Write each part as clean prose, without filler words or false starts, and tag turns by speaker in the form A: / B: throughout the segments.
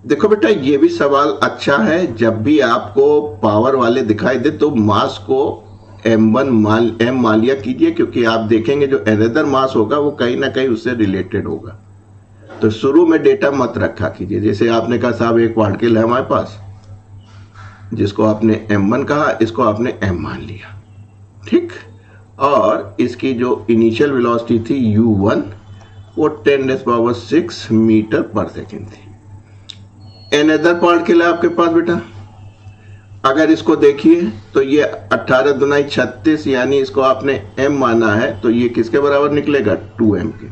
A: देखो बेटा, ये भी सवाल अच्छा है। जब भी आपको पावर वाले दिखाई दे तो मास को m1 m मान लिया कीजिए, क्योंकि आप देखेंगे जो अनदर मास होगा वो कहीं ना कहीं उससे रिलेटेड होगा। तो शुरू में डेटा मत रखा कीजिए। जैसे आपने कहा साहब एक पार्टिकल है हमारे पास, जिसको आपने m1 कहा, इसको आपने m मान लिया, ठीक। और इसकी जो इनिशियल वेलोसिटी थी u1 वो 10⁻⁶ मीटर पर सेकेंड थी। अनदर पार्टिकल है आपके पास बेटा, अगर इसको देखिए तो ये 18 दूनी 36, यानी इसको आपने m माना है तो ये किसके बराबर निकलेगा, 2m के।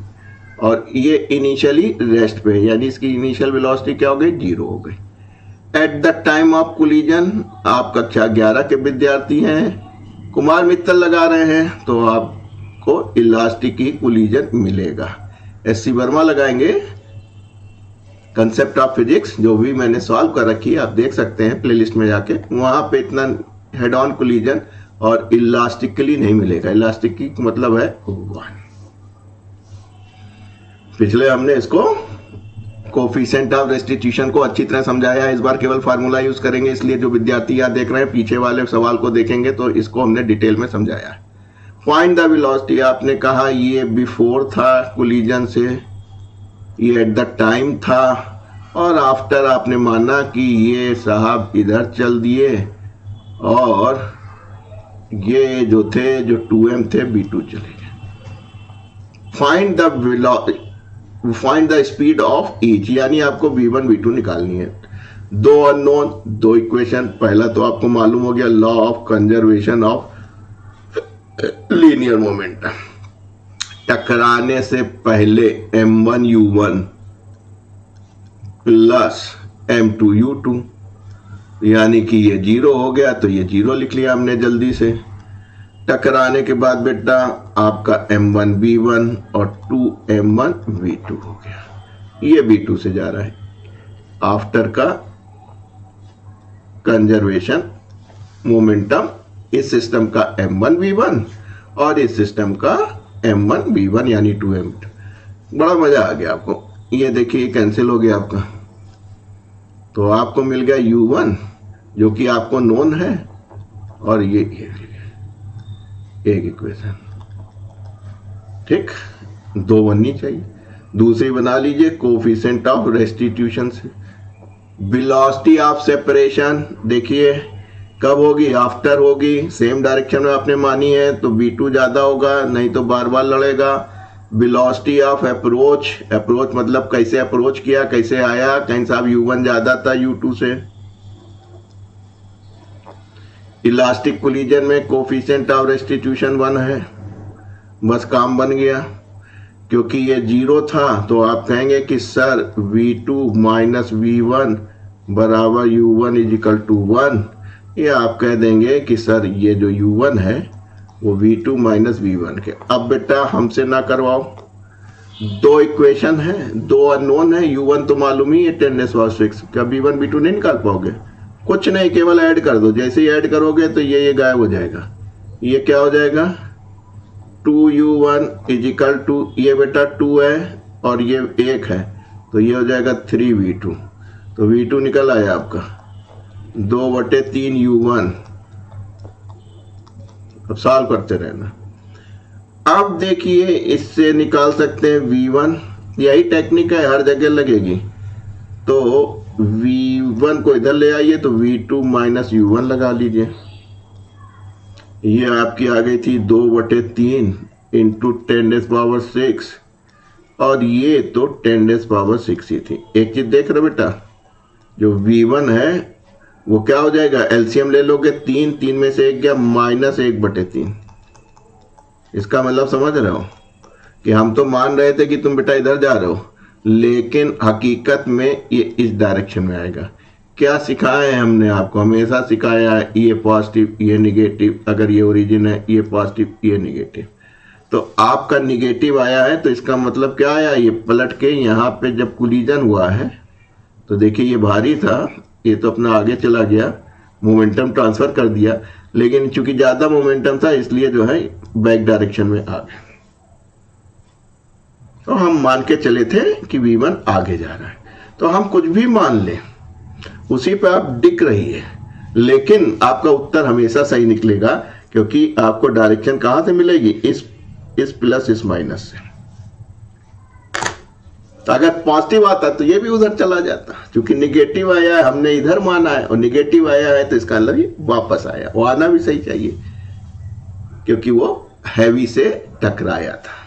A: और ये इनिशियली रेस्ट पे, यानी इसकी इनिशियल वेलोसिटी क्या हो गई, 0 हो गई। At the time of collision, आप कक्षा 11 के विद्यार्थी हैं, कुमार मित्तल लगा रहे हैं तो आपको इलास्टिक ही कोलिजन मिलेगा। एस सी वर्मा लगाएंगे कंसेप्ट ऑफ फिजिक्स, जो भी मैंने सॉल्व कर रखी है आप देख सकते हैं प्लेलिस्ट में जाके, वहां पे इतना हेड ऑन कोलिजन और इलास्टिकली नहीं मिलेगा। इलास्टिक की मतलब है 1। पिछले हमने इसको कोफिशिएंट ऑफ रेस्टिट्यूशन को अच्छी तरह समझाया है। इस बार केवल फार्मूला यूज करेंगे, इसलिए जो विद्यार्थी यहाँ देख रहे हैं पीछे वाले सवाल को देखेंगे तो इसको हमने डिटेल में समझाया है। फाइंड द वेलोसिटी, आपने कहा ये बिफोर था कोलिजन से, ये एट द टाइम था, और आफ्टर आपने माना कि ये साहब इधर चल दिए और ये जो थे जो 2m थे b2 चले गए। Find the speed of each, यानी आपको v1 v2 निकालनी है। दो अननोन, दो इक्वेशन। पहला तो आपको मालूम हो गया law of conservation of linear momentum, टकराने से पहले m1 u1 plus m2 u2, यानी कि ये 0 हो गया तो ये 0 लिख लिया हमने जल्दी से। टकराने के बाद बेटा आपका m1 v1 और 2m1 v2 हो गया, ये v2 से जा रहा है। आफ्टर का कंजर्वेशन मोमेंटम, इस सिस्टम का m1 v1 और इस सिस्टम का m1 v1 यानी 2m2। बड़ा मजा आ गया आपको। ये देखिए कैंसिल हो गया आपका, तो आपको मिल गया u1 जो कि आपको नोन है, और ये एक इक्वेशन, ठीक। 2 बननी चाहिए। दूसरी बना लीजिए कोफिशिएंट ऑफ रेस्टिट्यूशन से। वेलोसिटी ऑफ सेपरेशन देखिए कब होगी, आफ्टर होगी। सेम डायरेक्शन में आपने मानी है तो v2 ज्यादा होगा, नहीं तो बार बार लड़ेगा। वेलोसिटी ऑफ अप्रोच, अप्रोच मतलब कैसे अप्रोच किया, कैसे आया, कहीं साहब u1 ज्यादा था u2 से। इलास्टिक कोलिजन में कोफिशिएंट ऑफ रेस्टिट्यूशन 1 है, बस काम बन गया। क्योंकि ये 0 था तो आप कहेंगे कि सर v2 माइनस v1 बराबर u1 इज इक्वल टू 1, या आप कह देंगे कि सर ये जो u1 है वो v2 माइनस v1 के। अब बेटा हमसे ना करवाओ, दो इक्वेशन है, दो अननोन है। u1 तो मालूम ही है 10⁻⁶, क्या v1 v2 नहीं निकाल पाओगे? कुछ नहीं, केवल ऐड कर दो। जैसे ही ऐड करोगे तो ये गायब हो जाएगा। ये क्या हो जाएगा, 2u1 इज इक्वल टू, ये बेटा 2 है और ये 1 है तो ये हो जाएगा 3v2। तो v2 निकल आया आपका 2/3 u1। अब सॉल्व करते रहना। अब देखिए इससे निकाल सकते हैं v1, यही टेक्निक है, हर जगह लगेगी। तो v1 को इधर ले आइए तो v2 माइनस u1 लगा लीजिए। ये आपकी आ गई थी 2/3 इंटू 10⁻⁶, और ये तो 10⁻⁶ ही थी। एक चीज देख रहे बेटा, जो v1 है वो क्या हो जाएगा, एलसीएम ले लोगे 3 में से 1 गया, -1/3। इसका मतलब समझ रहे हो कि हम तो मान रहे थे कि तुम बेटा इधर जा रहे हो, लेकिन हकीकत में ये इस डायरेक्शन में आएगा। क्या सिखाया है हमने आपको, हमेशा सिखाया है ये पॉजिटिव ये निगेटिव, अगर ये ओरिजिन है ये पॉजिटिव ये निगेटिव। तो आपका निगेटिव आया है तो इसका मतलब क्या आया, ये पलट के यहाँ पे जब कोलिजन हुआ है तो देखिए ये भारी था, ये तो अपना आगे चला गया, मोमेंटम ट्रांसफर कर दिया, लेकिन चूंकि ज्यादा मोमेंटम था इसलिए जो है बैक डायरेक्शन में आ गया। तो हम मान के चले थे कि v1 आगे जा रहा है। तो हम कुछ भी मान लें, उसी पे आप टिक रहिए, लेकिन आपका उत्तर हमेशा सही निकलेगा, क्योंकि आपको डायरेक्शन कहां से मिलेगी, इस प्लस इस माइनस से। अगर पॉजिटिव आता तो ये भी उधर चला जाता, क्योंकि निगेटिव आया है, हमने इधर माना है, और निगेटिव आया है तो इसका मतलब ये वापस आया। वो आना भी सही चाहिए, क्योंकि वो हैवी से टकराया था।